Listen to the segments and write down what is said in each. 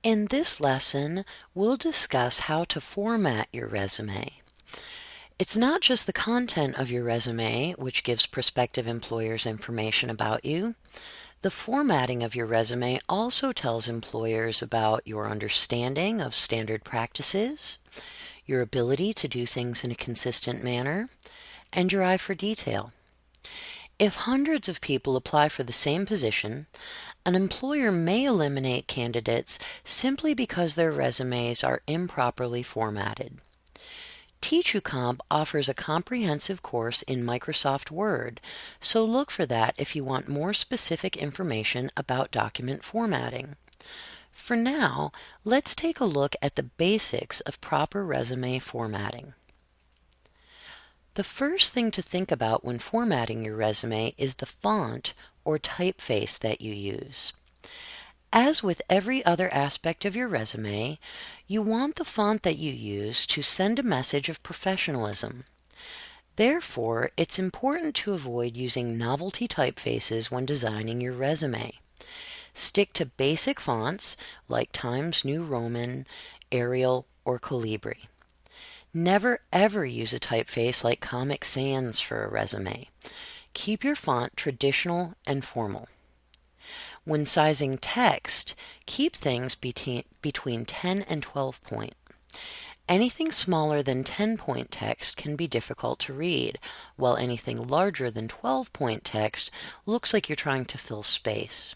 In this lesson, we'll discuss how to format your resume. It's not just the content of your resume, which gives prospective employers information about you. The formatting of your resume also tells employers about your understanding of standard practices, your ability to do things in a consistent manner, and your eye for detail. If hundreds of people apply for the same position, an employer may eliminate candidates simply because their resumes are improperly formatted. TeachUComp offers a comprehensive course in Microsoft Word, so look for that if you want more specific information about document formatting. For now, let's take a look at the basics of proper resume formatting. The first thing to think about when formatting your resume is the font or typeface that you use. As with every other aspect of your resume, you want the font that you use to send a message of professionalism. Therefore, it's important to avoid using novelty typefaces when designing your resume. Stick to basic fonts like Times New Roman, Arial, or Calibri. Never ever use a typeface like Comic Sans for a resume. Keep your font traditional and formal. When sizing text, keep things between 10 and 12 point. Anything smaller than 10-point text can be difficult to read, while anything larger than 12-point text looks like you're trying to fill space.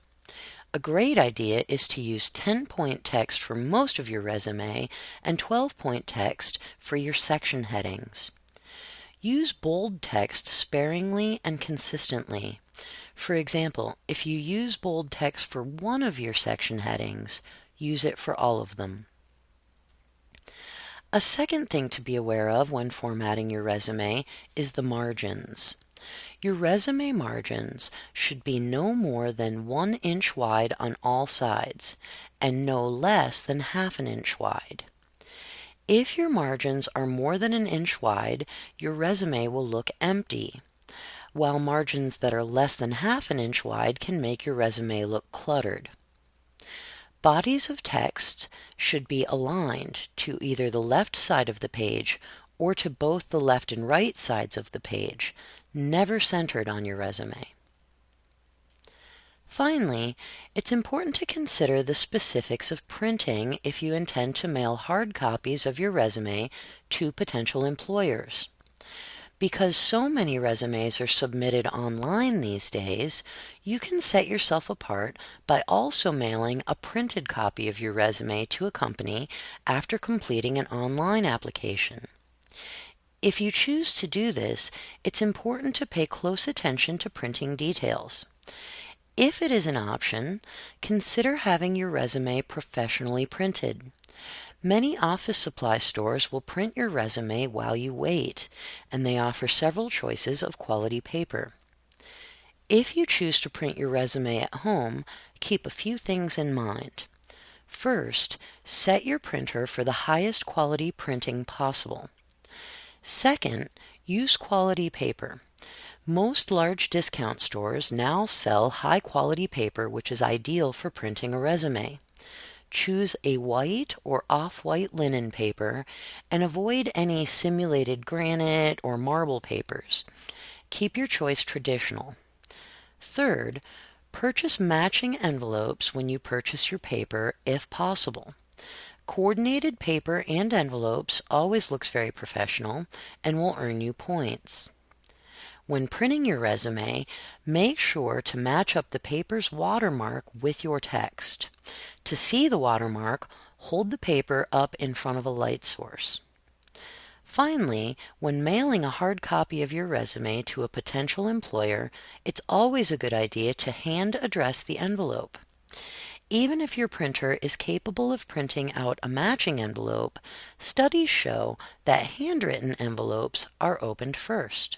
A great idea is to use 10-point text for most of your resume and 12-point text for your section headings. Use bold text sparingly and consistently. For example, if you use bold text for one of your section headings, use it for all of them. A second thing to be aware of when formatting your resume is the margins. Your resume margins should be no more than 1 inch wide on all sides and no less than ½ inch wide. If your margins are more than 1 inch wide, your resume will look empty, while margins that are less than ½ inch wide can make your resume look cluttered. Bodies of text should be aligned to either the left side of the page or to both the left and right sides of the page, never centered on your resume. Finally, it's important to consider the specifics of printing if you intend to mail hard copies of your resume to potential employers. Because so many resumes are submitted online these days, you can set yourself apart by also mailing a printed copy of your resume to a company after completing an online application. If you choose to do this, it's important to pay close attention to printing details. If it is an option, consider having your resume professionally printed. Many office supply stores will print your resume while you wait, and they offer several choices of quality paper. If you choose to print your resume at home, keep a few things in mind. First, set your printer for the highest quality printing possible. Second, use quality paper. Most large discount stores now sell high-quality paper which is ideal for printing a resume. Choose a white or off-white linen paper and avoid any simulated granite or marble papers. Keep your choice traditional. Third, purchase matching envelopes when you purchase your paper if possible. Coordinated paper and envelopes always looks very professional and will earn you points. When printing your resume, make sure to match up the paper's watermark with your text. To see the watermark, hold the paper up in front of a light source. Finally, when mailing a hard copy of your resume to a potential employer, it's always a good idea to hand address the envelope. Even if your printer is capable of printing out a matching envelope, studies show that handwritten envelopes are opened first.